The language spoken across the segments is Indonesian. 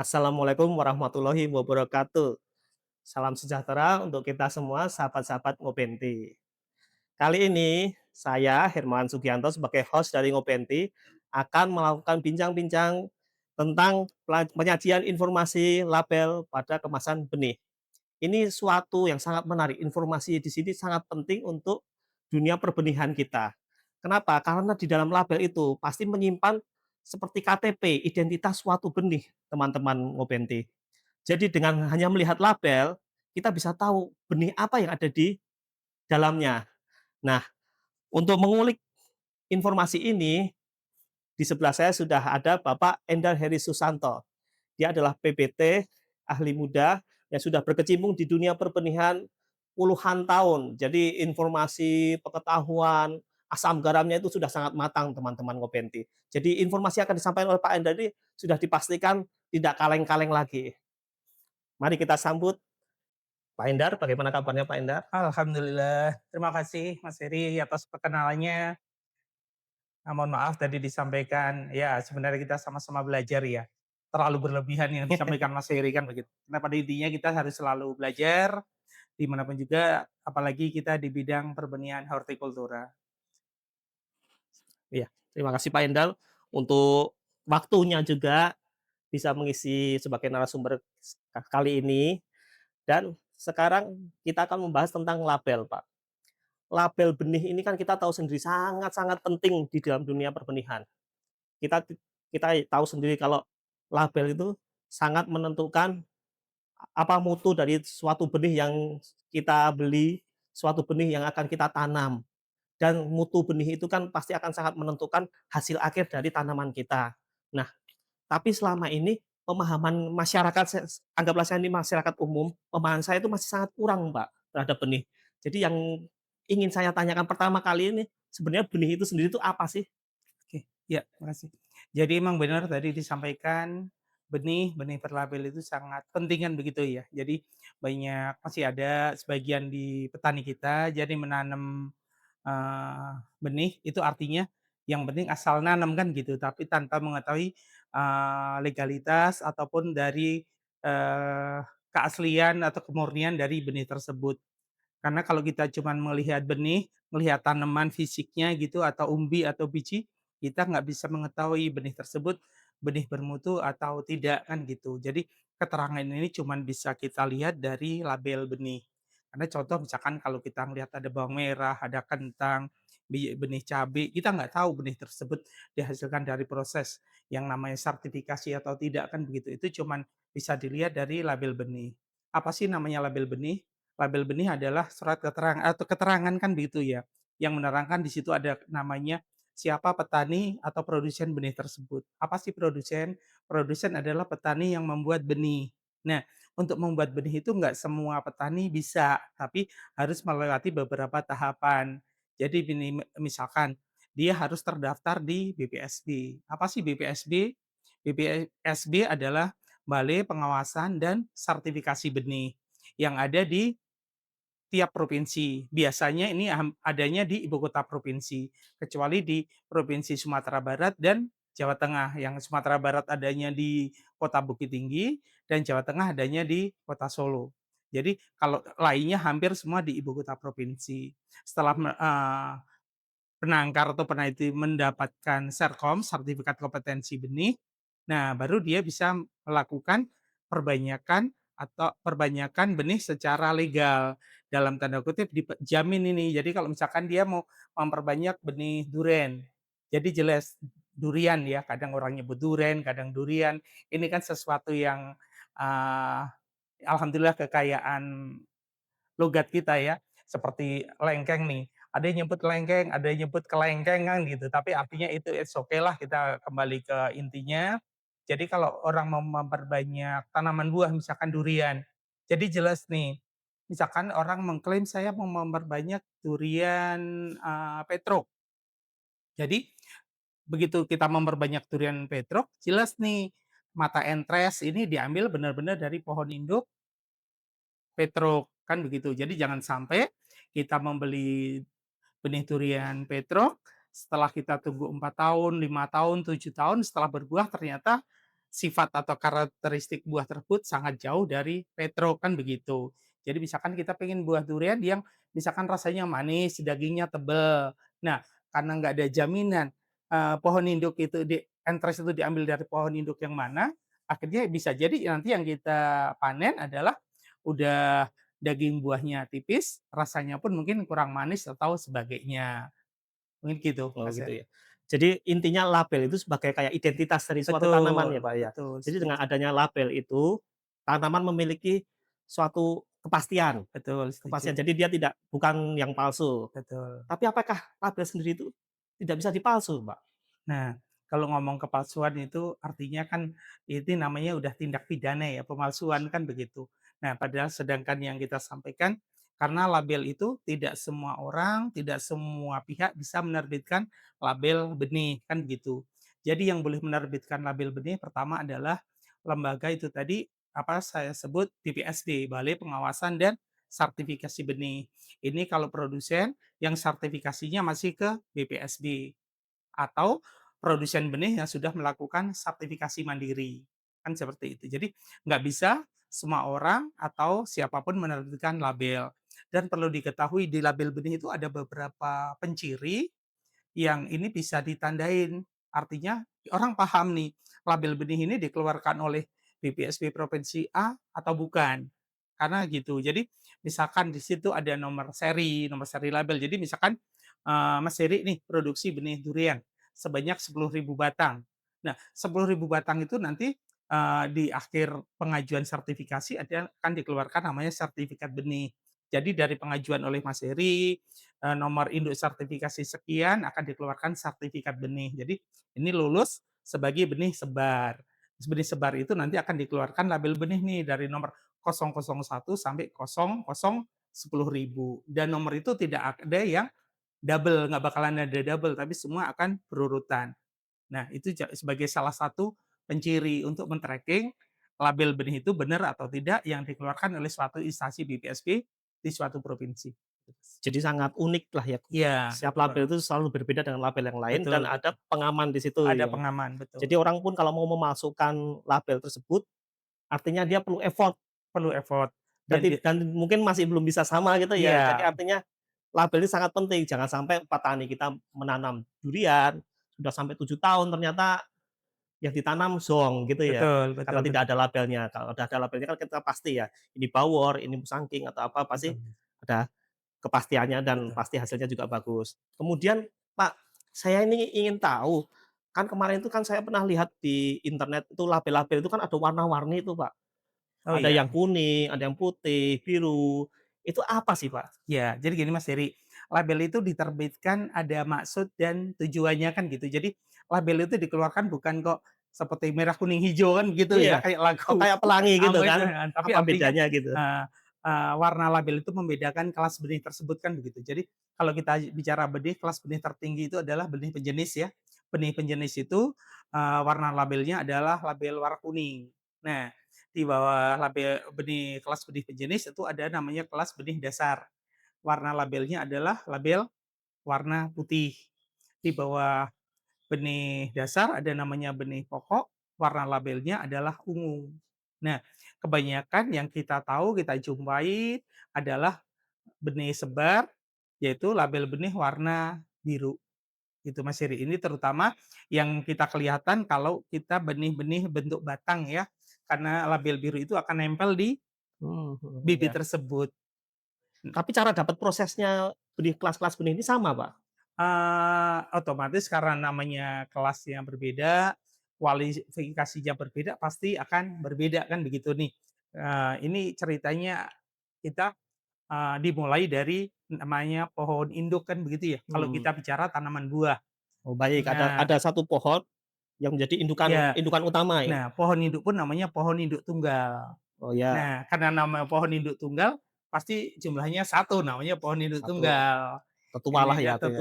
Assalamualaikum warahmatullahi wabarakatuh. Salam sejahtera untuk kita semua sahabat-sahabat Ngopenti. Kali ini saya Hermawan Sugianto sebagai host dari Ngopenti akan melakukan bincang-bincang tentang penyajian informasi label pada kemasan benih. Ini suatu yang sangat menarik, informasi di sini sangat penting untuk dunia perbenihan kita. Kenapa? Karena di dalam label itu pasti menyimpan seperti KTP, identitas suatu benih, teman-teman Ngopenti. Jadi dengan hanya melihat label, kita bisa tahu benih apa yang ada di dalamnya. Nah, untuk mengulik informasi ini, di sebelah saya sudah ada Bapak Endar Heri Susanto. Dia adalah PBT, ahli muda yang sudah berkecimpung di dunia perpenihan puluhan tahun. Jadi informasi, pengetahuan, asam garamnya itu sudah sangat matang teman-teman Ngopenti. Jadi informasi yang akan disampaikan oleh Pak Endar ini sudah dipastikan tidak kaleng-kaleng lagi. Mari kita sambut Pak Endar. Bagaimana kabarnya Pak Endar? Alhamdulillah. Terima kasih Mas Heri atas perkenalannya. Mohon maaf tadi disampaikan, ya sebenarnya kita sama-sama belajar ya. Terlalu berlebihan yang disampaikan Mas Heri kan begitu. Nah pada intinya kita harus selalu belajar, dimanapun juga, apalagi kita di bidang perbenihan hortikultura. Iya, terima kasih Pak Endar untuk waktunya juga bisa mengisi sebagai narasumber kali ini. Dan sekarang kita akan membahas tentang label, Pak. Label benih ini kan kita tahu sendiri sangat-sangat penting di dalam dunia perbenihan. Kita kita tahu sendiri kalau label itu sangat menentukan apa mutu dari suatu benih yang kita beli, suatu benih yang akan kita tanam. Dan mutu benih itu kan pasti akan sangat menentukan hasil akhir dari tanaman kita. Nah, tapi selama ini pemahaman masyarakat, anggaplah saya ini masyarakat umum, pemahaman saya itu masih sangat kurang, Mbak, terhadap benih. Jadi yang ingin saya tanyakan pertama kali ini, sebenarnya benih itu sendiri itu apa sih? Oke, ya makasih. Jadi emang benar tadi disampaikan, benih berlabel itu sangat penting kan begitu ya. Jadi masih ada sebagian di petani kita, jadi menanam benih itu artinya yang penting asal nanam kan gitu, tapi tanpa mengetahui, legalitas ataupun dari, keaslian atau kemurnian dari benih tersebut. Karena kalau kita cuman melihat benih, melihat tanaman fisiknya gitu atau umbi atau biji, kita nggak bisa mengetahui benih tersebut benih bermutu atau tidak kan gitu. Jadi keterangan ini cuman bisa kita lihat dari label benih. Karena contoh misalkan kalau kita ngelihat ada bawang merah, ada kentang, benih cabai, kita nggak tahu benih tersebut dihasilkan dari proses yang namanya sertifikasi atau tidak kan begitu. Itu cuman bisa dilihat dari label benih. Apa sih namanya label benih? Label benih adalah surat keterangan atau keterangan kan begitu ya, yang menerangkan di situ ada namanya siapa petani atau produsen benih tersebut. Apa sih produsen? Produsen adalah petani yang membuat benih. Nah, untuk membuat benih itu nggak semua petani bisa, tapi harus melewati beberapa tahapan. Jadi misalkan dia harus terdaftar di BPSB. Apa sih BPSB? BPSB adalah Balai Pengawasan dan Sertifikasi Benih yang ada di tiap provinsi. Biasanya ini adanya di ibu kota provinsi, kecuali di Provinsi Sumatera Barat dan Jawa Tengah. Yang Sumatera Barat adanya di Kota Bukit Tinggi dan Jawa Tengah adanya di Kota Solo. Jadi kalau lainnya hampir semua di ibu kota provinsi. Setelah penangkar atau peneliti mendapatkan Serkom, sertifikat kompetensi benih, nah baru dia bisa melakukan perbanyakan perbanyakan benih secara legal, dalam tanda kutip dijamin ini. Jadi kalau misalkan dia mau memperbanyak benih duren, jadi jelas durian ya, kadang orang nyebut duren, kadang durian, ini kan sesuatu yang, eee, alhamdulillah kekayaan logat kita ya, seperti lengkeng nih, ada yang nyebut lengkeng, ada yang nyebut kelengkengan gitu, tapi artinya itu it's okay lah kita kembali ke intinya. Jadi kalau orang mau memperbanyak tanaman buah misalkan durian, jadi jelas nih, misalkan orang mengklaim saya mau memperbanyak durian, petruk. Jadi begitu kita memperbanyak durian petruk, jelas nih mata entres ini diambil benar-benar dari pohon induk petruk, kan begitu. Jadi jangan sampai kita membeli benih durian petruk, setelah kita tunggu 4 tahun, 5 tahun, 7 tahun, setelah berbuah ternyata sifat atau karakteristik buah tersebut sangat jauh dari retro, kan begitu. Jadi misalkan kita pengen buah durian yang misalkan rasanya manis, dagingnya tebel. Nah, karena nggak ada jaminan, pohon induk itu entres itu diambil dari pohon induk yang mana, akhirnya bisa jadi nanti yang kita panen adalah udah daging buahnya tipis, rasanya pun mungkin kurang manis atau sebagainya. Mungkin gitu, Oh Mas, gitu ya. ya. Jadi intinya label itu sebagai kayak identitas dari suatu tanaman ya, Betul, Pak, ya. betul, Jadi dengan setuju. adanya label itu, tanaman memiliki suatu kepastian Betul, kepastian. setuju. Jadi dia bukan yang palsu. Betul. Tapi apakah label sendiri itu tidak bisa dipalsu, Pak? Nah, kalau ngomong kepalsuan itu artinya kan itu namanya udah tindak pidana ya, pemalsuan kan begitu. Nah, padahal sedangkan yang kita sampaikan karena label itu tidak semua orang, tidak semua pihak bisa menerbitkan label benih, kan gitu. Jadi yang boleh menerbitkan label benih pertama adalah lembaga itu tadi, apa saya sebut BPSD, Balai Pengawasan dan Sertifikasi Benih. Ini kalau produsen yang sertifikasinya masih ke BPSD. Atau produsen benih yang sudah melakukan sertifikasi mandiri, kan seperti itu. Jadi nggak bisa semua orang atau siapapun menerbitkan label. Dan perlu diketahui di label benih itu ada beberapa penciri yang ini bisa ditandain. Artinya orang paham nih, label benih ini dikeluarkan oleh BPSB provinsi A atau bukan. Karena gitu. Jadi misalkan di situ ada nomor seri label. Jadi misalkan, Mas Heri nih produksi benih durian sebanyak 10.000 batang. Nah, 10.000 batang itu nanti, di akhir pengajuan sertifikasi akan dikeluarkan namanya sertifikat benih. Jadi dari pengajuan oleh Mas Heri, nomor induk sertifikasi sekian akan dikeluarkan sertifikat benih. Jadi ini lulus sebagai benih sebar. Benih sebar itu nanti akan dikeluarkan label benih nih dari nomor 001 sampai 10.010.000 dan nomor itu tidak ada yang double, nggak bakalan ada double, tapi semua akan berurutan. Nah, itu sebagai salah satu penciri untuk men-tracking label benih itu benar atau tidak yang dikeluarkan oleh suatu instansi BPSB di suatu provinsi. Jadi sangat unik lah ya. Iya, Setiap betul. label itu selalu berbeda dengan label yang lain dan Betul, ada betul. pengaman di situ Ada ya. pengaman, betul. Jadi orang pun kalau mau memasukkan label tersebut, artinya dia perlu effort Perlu effort dan dan mungkin masih belum bisa sama gitu ya. Jadi iya, artinya label ini sangat penting, jangan sampai petani kita menanam durian, sudah sampai 7 tahun ternyata yang ditanam zonk gitu ya, betul, karena betul, tidak betul, ada labelnya. Kalau udah ada labelnya kan kita pasti ya, ini bawor, ini musangking atau apa, pasti betul, ada kepastiannya dan betul. pasti hasilnya juga bagus. Kemudian Pak, saya ini ingin tahu, kan kemarin itu kan saya pernah lihat di internet itu label-label itu kan ada warna-warni itu Pak, Oh, ada yang iya. kuning, ada yang putih, biru, itu apa sih Pak? Ya, jadi gini Mas Heri, label itu diterbitkan ada maksud dan tujuannya kan gitu. Jadi label itu dikeluarkan bukan kok seperti merah, kuning, hijau kan gitu Iya, ya, kayak oh lagu kayak pelangi gitu kan, tapi apa artinya, bedanya gitu? eee warna label itu membedakan kelas benih tersebut kan begitu. Jadi kalau kita bicara benih, kelas benih tertinggi itu adalah benih penjenis ya. Benih penjenis itu, warna labelnya adalah label warna kuning. Nah, di bawah label benih kelas benih penjenis itu ada namanya kelas benih dasar. Warna labelnya adalah label warna putih. Di bawah benih dasar ada namanya benih pokok, warna labelnya adalah ungu. Nah, kebanyakan yang kita tahu, kita jumpai adalah benih sebar, yaitu label benih warna biru, gitu Mas Heri. Ini terutama yang kita kelihatan kalau kita benih-benih bentuk batang ya, karena label biru itu akan nempel di bibit Iya. tersebut. Tapi cara dapat prosesnya kelas-kelas benih ini sama Pak? Otomatis karena namanya kelas yang berbeda, kualifikasinya berbeda, pasti akan berbeda kan begitu nih. Ini ceritanya kita, dimulai dari namanya pohon induk kan begitu ya, kalau Mmm, kita bicara tanaman buah. oh baik, Nah, ada satu pohon yang menjadi indukan ya, indukan utama ya? nah pohon induk pun namanya pohon induk tunggal. Oh ya, Nah, karena nama pohon induk tunggal, pasti jumlahnya satu, namanya pohon induk satu tunggal. tetualah Ini ya dia itu ya.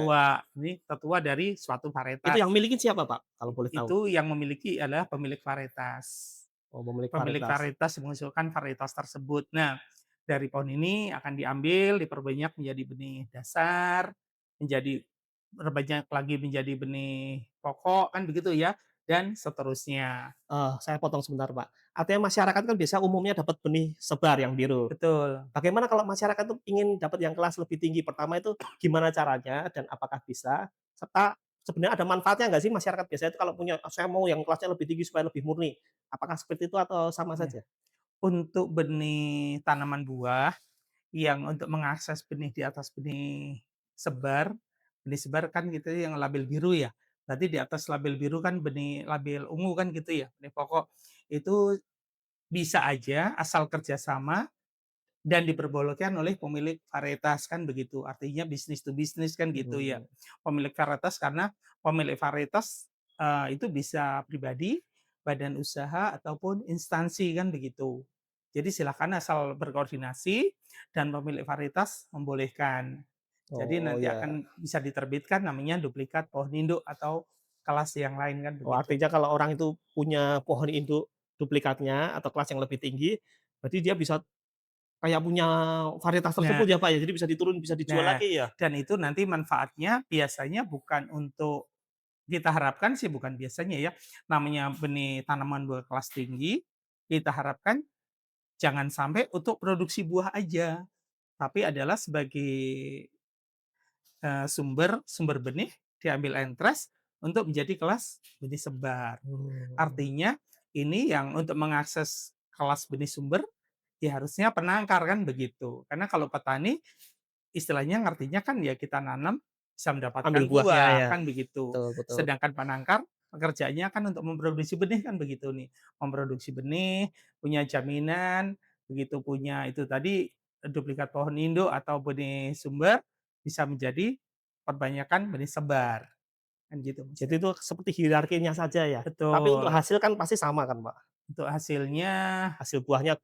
tetua dari suatu Itu yang varietas. milikin siapa Pak, kalau boleh tahu? Itu yang memiliki adalah pemilik varietas. Oh pemilik Pemilik varietas. varietas mengusulkan varietas tersebut. Nah, dari pohon ini akan diambil, diperbanyak menjadi benih dasar, menjadi berbanyak lagi menjadi benih pokok, kan begitu ya. dan seterusnya. Saya potong sebentar, Pak. Artinya masyarakat kan biasa umumnya dapat benih sebar yang biru. Betul. Bagaimana kalau masyarakat tuh ingin dapat yang kelas lebih tinggi? Pertama itu gimana caranya dan apakah bisa? Serta sebenarnya ada manfaatnya nggak sih masyarakat biasanya itu kalau punya, "Saya mau yang kelasnya lebih tinggi supaya lebih murni." Apakah seperti itu atau sama Ya. saja? Untuk benih tanaman buah yang untuk mengakses benih di atas benih sebar kan gitu yang label biru ya. Berarti di atas label biru kan benih label ungu kan gitu ya, benih pokok. Itu bisa aja asal kerjasama dan diperbolehkan oleh pemilik varietas kan begitu. Artinya bisnis to bisnis kan gitu ya. Mmm, Pemilik varietas karena pemilik varietas, itu bisa pribadi, badan usaha, ataupun instansi kan begitu. Jadi silakan asal berkoordinasi dan pemilik varietas membolehkan. Jadi oh nanti ya. akan bisa diterbitkan namanya duplikat pohon induk atau kelas yang lain kan Oh begitu. artinya kalau orang itu punya pohon induk duplikatnya atau kelas yang lebih tinggi, berarti dia bisa kayak punya varietas tersebut Nah ya, Pak, ya? Jadi bisa diturun, bisa dijual nah, lagi ya? dan itu nanti manfaatnya biasanya bukan untuk kita harapkan sih bukan biasanya ya, namanya benih tanaman buah kelas tinggi, kita harapkan jangan sampai untuk produksi buah aja, tapi adalah sebagai, sumber sumber benih diambil entres untuk menjadi kelas benih sebar. Mmm. Artinya ini yang untuk mengakses kelas benih sumber, ya harusnya penangkar kan begitu. Karena kalau petani istilahnya ngertinya kan ya kita nanam bisa Ambil mendapatkan buahnya buah, ya? kan begitu. Betul betul. Sedangkan penangkar pekerjaannya kan untuk memproduksi benih kan begitu nih. Memproduksi benih, punya jaminan, begitu punya itu tadi, duplikat pohon induk atau benih sumber, bisa menjadi perbanyakan benih sebar, kan gitu Mas Jadi ya. itu seperti hierarkinya saja ya? Tapi untuk Betul, hasil kan pasti sama kan, Pak? untuk hasilnya Hasil buahnya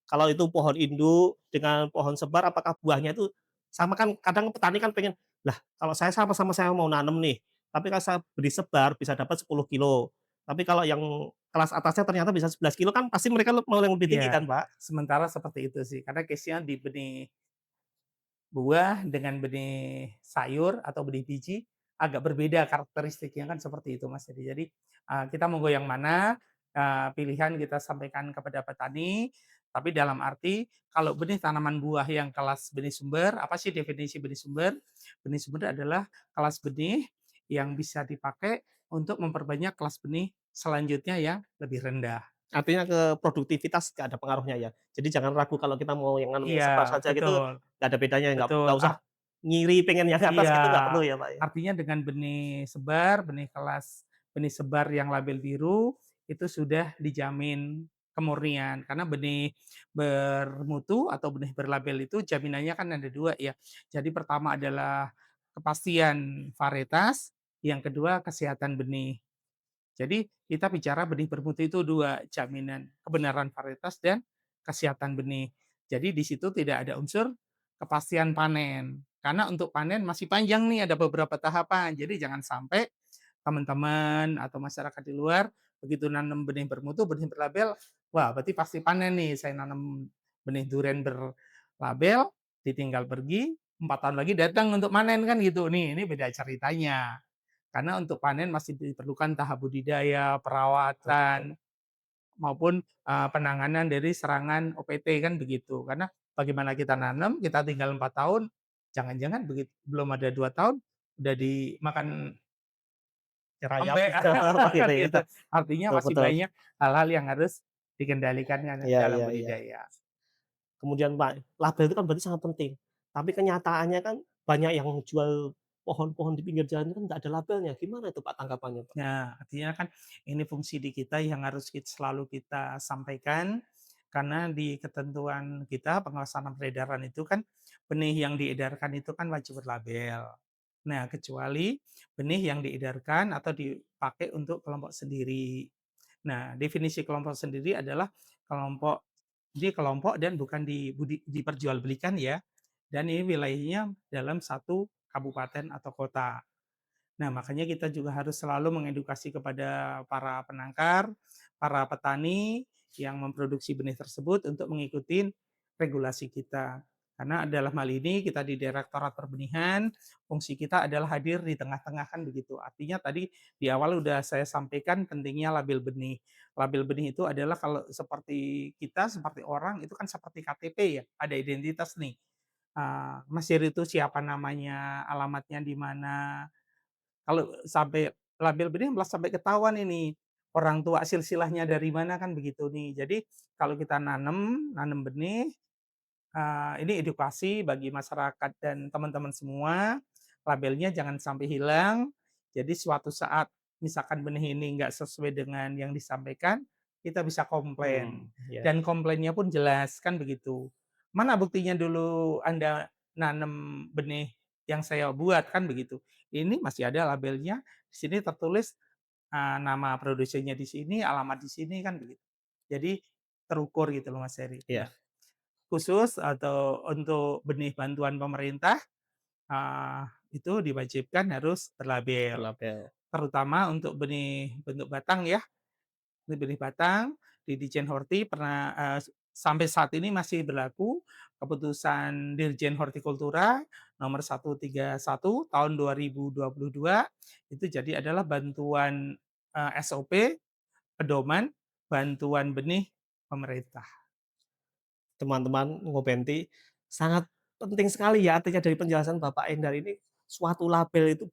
kalau itu pohon induk dengan pohon sebar apakah buahnya itu sama kan kadang petani kan pengen, "Lah kalau saya sama-sama saya mau nanam nih, tapi kalau saya beli sebar bisa dapat 10 kilo, tapi kalau yang kelas atasnya ternyata bisa 11 kilo kan pasti mereka mau yang lebih tinggi ya kan, Pak?" sementara seperti itu sih, karena case-nya di benih buah dengan benih sayur atau benih biji agak berbeda karakteristiknya kan seperti itu, Mas. Jadi, kita monggo yang mana, pilihan kita sampaikan kepada petani, tapi dalam arti kalau benih tanaman buah yang kelas benih sumber, apa sih definisi benih sumber? Benih sumber adalah kelas benih yang bisa dipakai untuk memperbanyak kelas benih selanjutnya yang lebih rendah. Artinya ke produktivitas nggak ada pengaruhnya ya? Jadi jangan ragu kalau kita mau yang nanam yang Iya, sebar saja gitu betul nggak ada bedanya, betul. nggak usah ngiri pengen yang atas Iya, gitu nggak perlu ya, Pak, ya? artinya dengan benih sebar yang label biru, itu sudah dijamin kemurnian. Karena benih bermutu atau benih berlabel itu jaminannya kan ada 2 ya. Jadi pertama adalah kepastian varietas, yang kedua kesehatan benih. Jadi kita bicara benih bermutu itu 2, jaminan kebenaran varietas dan kesehatan benih. Jadi di situ tidak ada unsur kepastian panen. Karena untuk panen masih panjang nih, ada beberapa tahapan. Jadi jangan sampai teman-teman atau masyarakat di luar begitu nanam benih bermutu, benih berlabel, wah berarti pasti panen nih. Saya nanam benih duren berlabel, ditinggal pergi, 4 tahun lagi datang untuk panen kan gitu. Nih, ini beda ceritanya. Karena untuk panen masih diperlukan tahap budidaya, Betul. perawatan, maupun, penanganan dari serangan OPT kan begitu. Karena bagaimana kita nanam, kita tinggal 4 tahun, jangan-jangan belum ada 2 tahun udah dimakan Nyerayap pempek apa kan gitu ya? gitu. Artinya Betul masih betul. banyak hal-hal yang harus dikendalikan Iya dalam iya iya. budidaya. Kemudian Pak, label itu kan berarti sangat penting, tapi kenyataannya kan banyak yang jual pohon-pohon di pinggir jalan itu kan nggak ada labelnya, gimana itu Pak tanggapannya, Pak? Nah, artinya kan ini fungsi di kita yang harus selalu kita sampaikan, karena di ketentuan kita pengawasan peredaran itu kan benih yang diedarkan itu kan wajib berlabel. Nah, kecuali benih yang diedarkan atau dipakai untuk kelompok sendiri. Nah, definisi kelompok sendiri adalah kelompok kelompok dan bukan diperjualbelikan ya. Dan ini wilayahnya dalam satu kabupaten atau kota. Nah, makanya kita juga harus selalu mengedukasi kepada para penangkar, para petani yang memproduksi benih tersebut untuk mengikuti regulasi kita. Karena dalam hal ini kita di Direktorat Perbenihan, fungsi kita adalah hadir di tengah-tengah kan begitu. Artinya tadi di awal udah saya sampaikan pentingnya label benih. Label benih itu adalah kalau seperti kita, seperti orang itu kan seperti KTP ya, ada identitas nih. Mas Heri itu siapa namanya, alamatnya di mana. Kalau sampai label benih malah sampai ketahuan ini, orang tua silsilahnya dari mana kan begitu nih. Jadi kalau kita nanam benih, ini edukasi bagi masyarakat dan teman-teman semua, labelnya jangan sampai hilang. Jadi suatu saat misalkan benih ini nggak sesuai dengan yang disampaikan, kita bisa komplain, Ya, dan komplainnya pun jelas, kan begitu. "Mana buktinya dulu Anda nanam benih yang saya buat?" Kan begitu. "Ini masih ada labelnya, di sini tertulis, nama produsennya di sini, alamat di sini," kan begitu. Jadi terukur gitu loh Mas Heri. iya, Nah, khusus atau untuk benih bantuan pemerintah, eee, itu diwajibkan harus berlabel, berlabel. terutama untuk benih bentuk batang ya, ini benih batang di Ditjen Horti pernah, sampai saat ini masih berlaku keputusan Dirjen Hortikultura nomor 131 tahun 2022, itu jadi adalah bantuan, SOP, pedoman bantuan benih pemerintah. Teman-teman Ngobenti, sangat penting sekali ya artinya dari penjelasan Bapak Endar ini, suatu label itu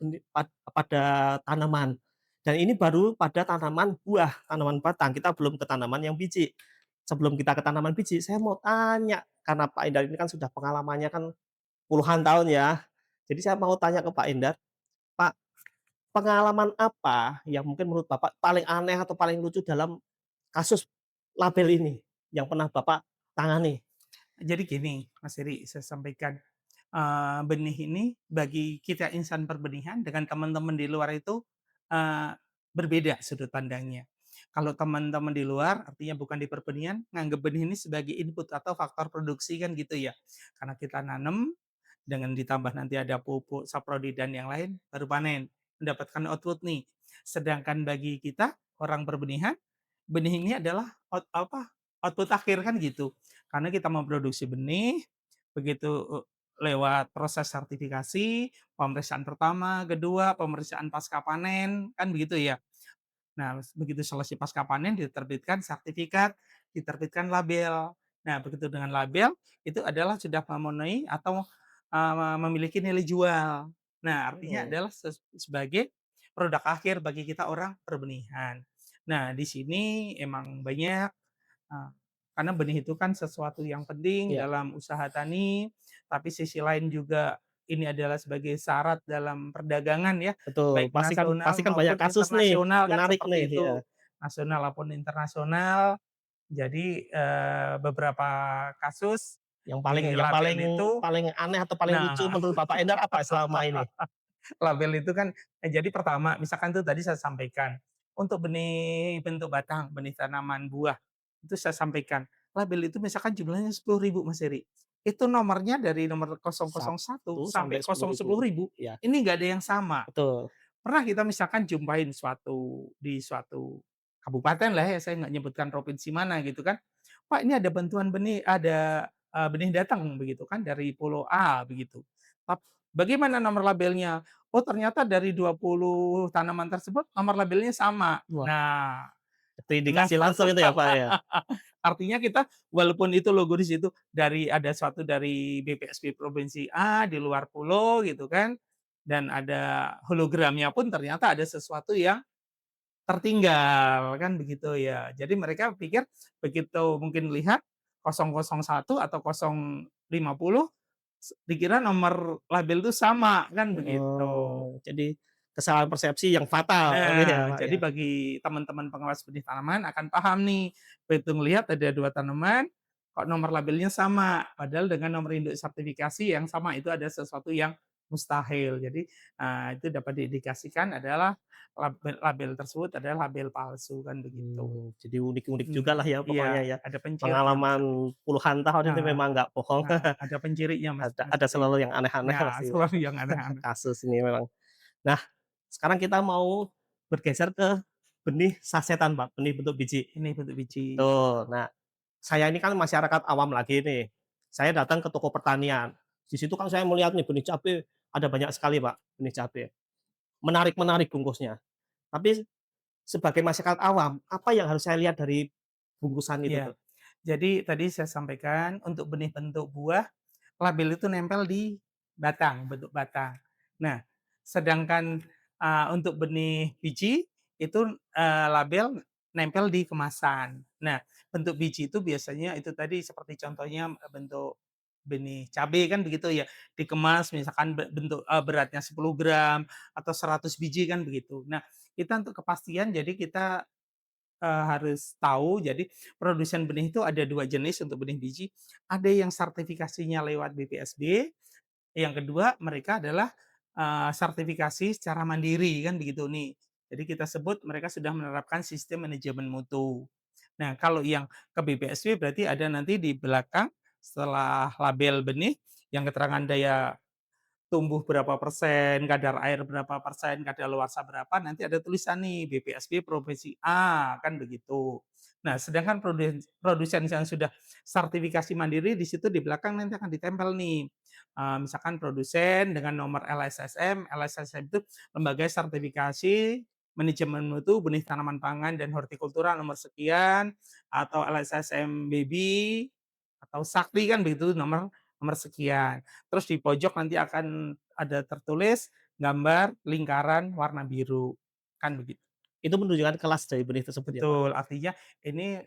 pada tanaman. Dan ini baru pada tanaman buah, tanaman batang, kita belum ke tanaman yang biji. Sebelum kita ke tanaman biji, saya mau tanya, karena Pak Endar ini kan sudah pengalamannya kan puluhan tahun ya. Jadi saya mau tanya ke Pak Endar, Pak, pengalaman apa yang mungkin menurut Bapak paling aneh atau paling lucu dalam kasus label ini, yang pernah Bapak tangani? Jadi gini, Mas Heri, saya sampaikan, benih ini bagi kita insan perbenihan dengan teman-teman di luar itu, eee, berbeda sudut pandangnya. Kalau teman-teman di luar, artinya bukan di perbenihan, nganggep benih ini sebagai input atau faktor produksi kan gitu ya. Karena kita nanam, dengan ditambah nanti ada pupuk, saprodi, dan yang lain, baru panen, mendapatkan output nih. Sedangkan bagi kita, orang perbenihan, benih ini adalah output akhir kan gitu. Karena kita memproduksi benih, begitu, lewat proses sertifikasi, pemeriksaan pertama, kedua, pemeriksaan pasca panen, kan begitu ya. Nah, begitu selesai pasca panen diterbitkan sertifikat, diterbitkan label. Nah, begitu dengan label, itu adalah sudah memenuhi atau, memiliki nilai jual. Nah, artinya Mhm, adalah sebagai produk akhir bagi kita orang perbenihan. Nah, di sini emang banyak, eee, karena benih itu kan sesuatu yang penting iya, dalam usaha tani, tapi sisi lain juga ini adalah sebagai syarat dalam perdagangan ya, betul. baik Pasti nasional kan banyak maupun kasus nih, internasional kan menarik nih, seperti iya. itu, nasional maupun internasional. Jadi, beberapa kasus Yang paling di yang label paling itu, paling aneh atau paling lucu nah, menurut Bapak Endar apa selama ini? label itu kan, jadi pertama misalkan tuh tadi saya sampaikan, untuk benih bentuk batang, benih tanaman buah, itu saya sampaikan, label itu misalkan jumlahnya 10.000 Mas Heri, itu nomornya dari nomor 001 1 sampai sampai 10.000. 10.000 Iya, ini nggak ada yang sama. betul. Pernah kita misalkan jumpain di suatu kabupaten lah ya, saya nggak nyebutkan provinsi mana gitu kan, "Pak, ini ada bantuan benih, ada, benih datang," begitu kan, "dari pulau A," begitu. "Bagaimana nomor labelnya?" Oh, ternyata dari 20 tanaman tersebut nomor labelnya sama. Wah, Nah nah, terindikasi langsung itu ya, Pak, ya? artinya kita walaupun itu logo di situ ada suatu dari BPSP provinsi A di luar pulau gitu kan, dan ada hologramnya pun ternyata ada sesuatu yang tertinggal, kan begitu ya. Jadi mereka pikir begitu mungkin lihat 001 atau 050 dikira nomor label itu sama, kan begitu. Jadi kesalahan persepsi yang fatal ini ya, Nah, Pak, jadi ya? bagi teman-teman pengawas benih tanaman akan paham nih, begitu ngelihat ada 2 tanaman, kok nomor labelnya sama, padahal dengan nomor induk sertifikasi yang sama, itu ada sesuatu yang mustahil. Jadi, itu dapat diindikasikan adalah label label tersebut adalah label palsu, kan begitu. Jadi unik-unik Mhm, jugalah ya pokoknya iya, ya. ada pencirinya, Mas. Pengalaman puluhan tahun itu Nah memang nggak bohong. nah, ada pencirinya, Mas Mas Ada Heri. selalu yang aneh-aneh Ya, pasti selalu yang aneh-aneh. kasus ini memang. Nah, sekarang kita mau bergeser ke benih sasetan, Pak, benih bentuk biji. Ini bentuk biji. Tuh, nah, saya ini kan masyarakat awam lagi nih. Saya datang ke toko pertanian. Di situ kan saya melihat nih benih cabe ada banyak sekali, Pak, benih cabe. Menarik-menarik bungkusnya. Tapi sebagai masyarakat awam, apa yang harus saya lihat dari bungkusan itu Iya. tuh? Jadi tadi saya sampaikan untuk benih bentuk buah, label itu nempel di batang, bentuk batang. Nah, sedangkan, untuk benih biji itu, label nempel di kemasan. Nah, bentuk biji itu biasanya itu tadi seperti contohnya, bentuk benih cabe kan begitu ya, dikemas misalkan bentuk, beratnya 10 gram atau 100 biji kan begitu. Nah, kita untuk kepastian jadi kita harus tahu, jadi produsen benih itu ada 2 jenis untuk benih biji, ada yang sertifikasinya lewat BPSB, yang kedua mereka adalah, sertifikasi secara mandiri kan begitu nih. Jadi kita sebut mereka sudah menerapkan sistem manajemen mutu. Nah kalau yang ke BPSB berarti ada nanti di belakang setelah label benih yang keterangan daya tumbuh berapa persen, kadar air berapa persen, kadaluarsa berapa, nanti ada tulisan nih BPSB provinsi A, kan begitu. Nah, sedangkan produsen yang sudah sertifikasi mandiri di situ di belakang nanti akan ditempel nih, misalkan produsen dengan nomor LSSM, LSSM itu Lembaga Sertifikasi Manajemen Mutu Benih Tanaman Pangan dan Hortikultura nomor sekian, atau LSSM Baby, atau Sakti kan begitu nomor nomor sekian. Terus di pojok nanti akan ada tertulis gambar lingkaran warna biru, kan begitu. Itu menunjukkan kelas dari benih tersebut ya, Pak? Betul, artinya ini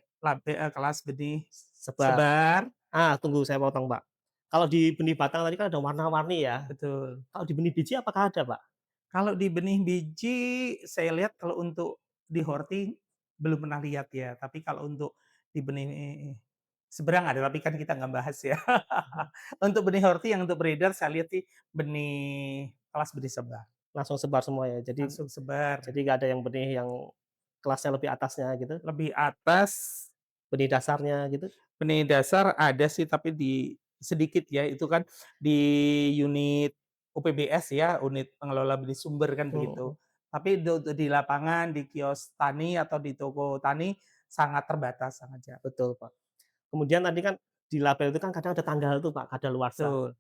kelas benih Sebar. sebar, Tunggu saya potong, Pak. Kalau di benih batang tadi kan ada warna-warni ya. betul. Kalau di benih biji apakah ada, Pak? Kalau di benih biji, saya lihat kalau untuk di horti belum pernah lihat ya, tapi kalau untuk di benih seberang ada, tapi kan kita nggak bahas ya. Untuk benih horti yang untuk beredar saya lihat sih benih kelas benih sebar, Langsung sebar semua ya? langsung sebar. Jadi nggak ada yang benih yang kelasnya lebih atasnya gitu? Lebih atas, Benih dasarnya gitu? benih dasar ada sih tapi di sedikit ya, itu kan di unit UPBS ya, unit pengelola benih sumber kan begitu. Mhm, Tapi untuk di lapangan, di kios tani atau di toko tani sangat terbatas, sangat jarang. betul, Pak. Kemudian tadi kan di label itu kan kadang ada tanggal tuh, Pak, kadaluarsa. Betul,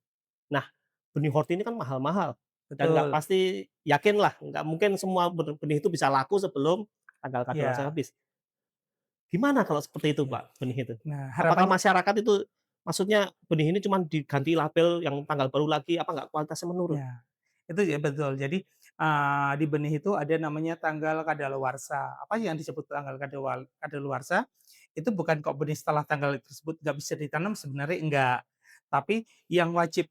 Nah, benih horti ini kan mahal-mahal dan nggak betul, pasti yakinlah, nggak mungkin semua benih itu bisa laku sebelum tanggal kadaluarsa iya, habis. Gimana kalau seperti itu, iya. Pak, benih itu? Nah, Apakah harapannya masyarakat itu maksudnya benih ini cuman diganti label yang tanggal baru lagi, apa nggak kualitasnya menurun? ya, itu ya betul. Jadi, di benih itu ada namanya tanggal kadaluarsa. Apa yang disebut tanggal kadaluarsa, itu bukan kok benih setelah tanggal tersebut nggak bisa ditanam, sebenarnya enggak. Tapi yang wajib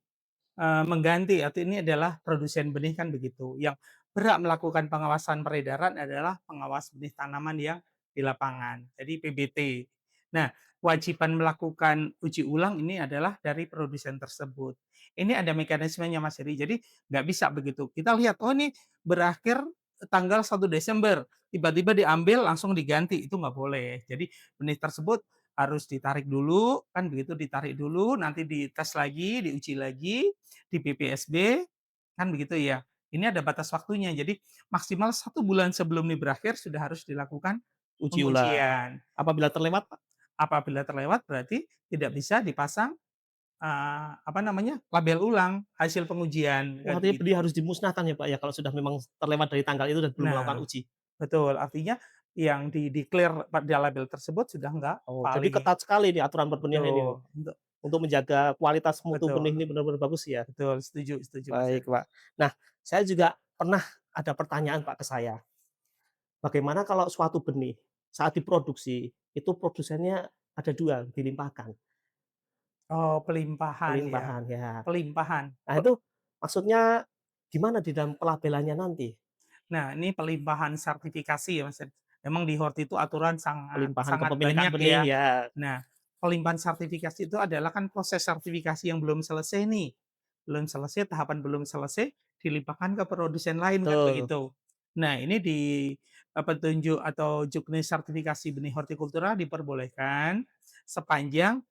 mengganti atau ini adalah produsen benih kan begitu, yang berhak melakukan pengawasan peredaran adalah pengawas benih tanaman yang di lapangan, jadi PBT. Nah, kewajiban melakukan uji ulang ini adalah dari produsen tersebut. Ini ada mekanismenya Mas Heri, jadi nggak bisa begitu, kita lihat, oh ini berakhir tanggal 1 Desember, tiba-tiba diambil langsung diganti, itu nggak boleh. Jadi benih tersebut harus ditarik dulu, kan begitu, ditarik dulu, nanti dites lagi, diuji lagi, di BPSB, kan begitu ya. Ini ada batas waktunya, jadi maksimal 1 bulan sebelum ini berakhir sudah harus dilakukan Uji ulang. pengujian. Apabila terlewat, Pak? Apabila terlewat berarti tidak bisa dipasang, apa namanya, label ulang hasil pengujian, Oh, kan artinya benih begitu. harus dimusnahkan ya, Pak, ya, kalau sudah memang terlewat dari tanggal itu dan belum melakukan Nah, uji? betul, artinya yang di-declare pada label tersebut sudah enggak Oh, jadi valid. ketat sekali nih aturan pertanian ini nih, Betul, untuk menjaga kualitas mutu benih betul, ini benar-benar bagus ya? betul, setuju setuju Mas Baik, Heri. Pak. Nah, saya juga pernah ada pertanyaan, Pak, ke saya. Bagaimana kalau suatu benih saat diproduksi, itu produsennya ada 2 dilimpahkan, Oh, pelimpahan ya, pelimpahan ya. pelimpahan. Nah, itu maksudnya gimana di dalam pelabelannya nanti? Nah, ini pelimpahan sertifikasi ya, Mas, ya. Memang di Horti itu aturan sangat Pelimpahan sangat kepemilikan banyak benih ya. ya, Nah, pelimpahan sertifikasi itu adalah kan proses sertifikasi yang belum selesai nih, belum selesai, tahapan belum selesai, dilimpahkan ke produsen lain kan betul. begitu. Nah, ini di, petunjuk atau juknis sertifikasi benih hortikultura diperbolehkan sepanjang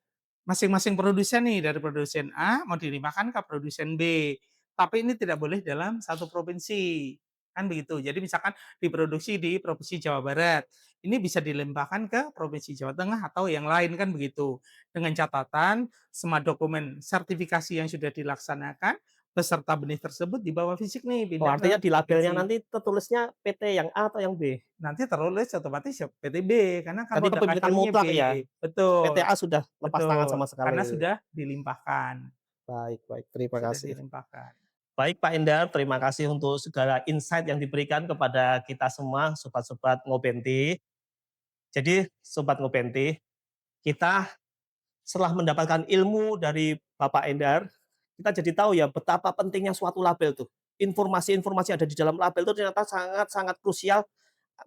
masing-masing produsen nih, dari produsen A mau dilimpahkan ke produsen B, tapi ini tidak boleh dalam satu provinsi. kan begitu. Jadi misalkan diproduksi di Provinsi Jawa Barat, ini bisa dilimpahkan ke Provinsi Jawa Tengah atau yang lain, kan begitu. Dengan catatan semua dokumen sertifikasi yang sudah dilaksanakan beserta benih tersebut dibawa fisik nih, Oh, pindah ke artinya di labelnya provinsi. nanti tertulisnya PT yang A atau yang B? Nanti tertulis otomatis ya PTB, karena kan Berarti produk kepemilikan akhirnya B. mutlak ya? PT Betul, A sudah lepas tangan betul, sama karena sekali. sudah dilimpahkan, Baik baik, terima sudah kasih. dilimpahkan. Baik Pak Endar, terima kasih untuk segala insight yang diberikan kepada kita semua, sobat-sobat Ngobenti. Jadi, sobat Ngobenti, kita setelah mendapatkan ilmu dari Bapak Endar, kita jadi tahu ya betapa pentingnya suatu label tuh. Informasi-informasi yang ada di dalam label itu ternyata sangat-sangat krusial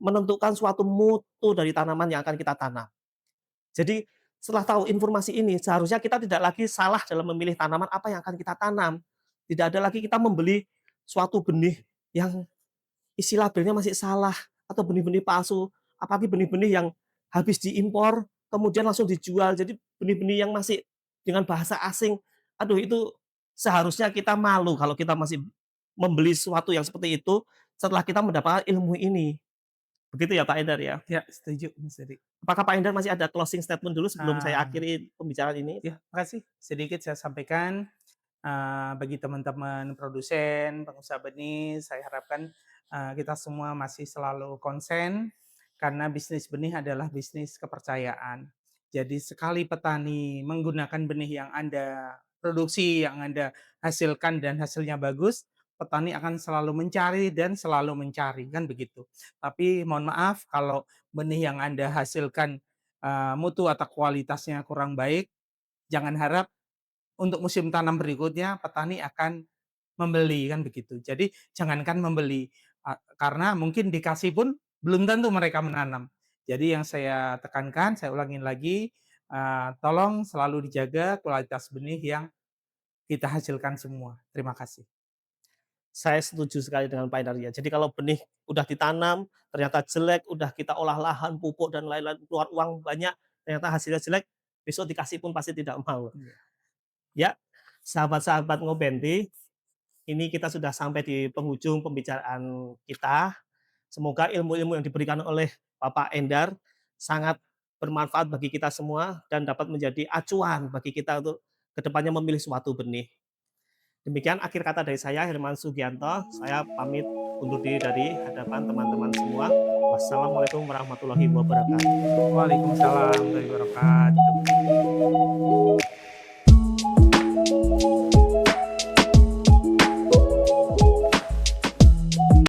menentukan suatu mutu dari tanaman yang akan kita tanam. Jadi, setelah tahu informasi ini, seharusnya kita tidak lagi salah dalam memilih tanaman apa yang akan kita tanam. Tidak ada lagi kita membeli suatu benih yang isi labelnya masih salah atau benih-benih palsu, apalagi benih-benih yang habis diimpor kemudian langsung dijual. Jadi benih-benih yang masih dengan bahasa asing, aduh itu seharusnya kita malu kalau kita masih membeli sesuatu yang seperti itu setelah kita mendapatkan ilmu ini. Begitu ya Pak Endar ya? Ya, setuju Mas Dedi. Apakah Pak Endar masih ada closing statement dulu sebelum saya Ah, akhiri pembicaraan ini? ya, makasih. Sedikit saya sampaikan, bagi teman-teman produsen, pengusaha benih, saya harapkan, kita semua masih selalu konsen, karena bisnis benih adalah bisnis kepercayaan. Jadi sekali petani menggunakan benih yang Anda produksi, yang Anda hasilkan dan hasilnya bagus, petani akan selalu mencari dan selalu mencari, kan begitu. Tapi mohon maaf kalau benih yang Anda hasilkan, mutu atau kualitasnya kurang baik, jangan harap untuk musim tanam berikutnya petani akan membeli, kan begitu. Jadi jangankan membeli, karena mungkin dikasih pun belum tentu mereka menanam. Jadi yang saya tekankan, saya ulangin lagi, tolong selalu dijaga kualitas benih yang kita hasilkan semua. Terima kasih. Saya setuju sekali dengan Pak Endar ya. Jadi kalau benih udah ditanam, ternyata jelek, udah kita olah lahan, pupuk dan lain-lain, keluar uang banyak, ternyata hasilnya jelek, besok dikasih pun pasti tidak mau. Iya. Ya, sahabat-sahabat Ngobenti, ini kita sudah sampai di penghujung pembicaraan kita. Semoga ilmu-ilmu yang diberikan oleh Bapak Endar sangat bermanfaat bagi kita semua dan dapat menjadi acuan bagi kita untuk kedepannya memilih suatu benih. Demikian akhir kata dari saya, Herman Sugianto. Saya pamit undur diri dari hadapan teman-teman semua. Wassalamualaikum warahmatullahi wabarakatuh. Waalaikumsalam warahmatullahi wabarakatuh.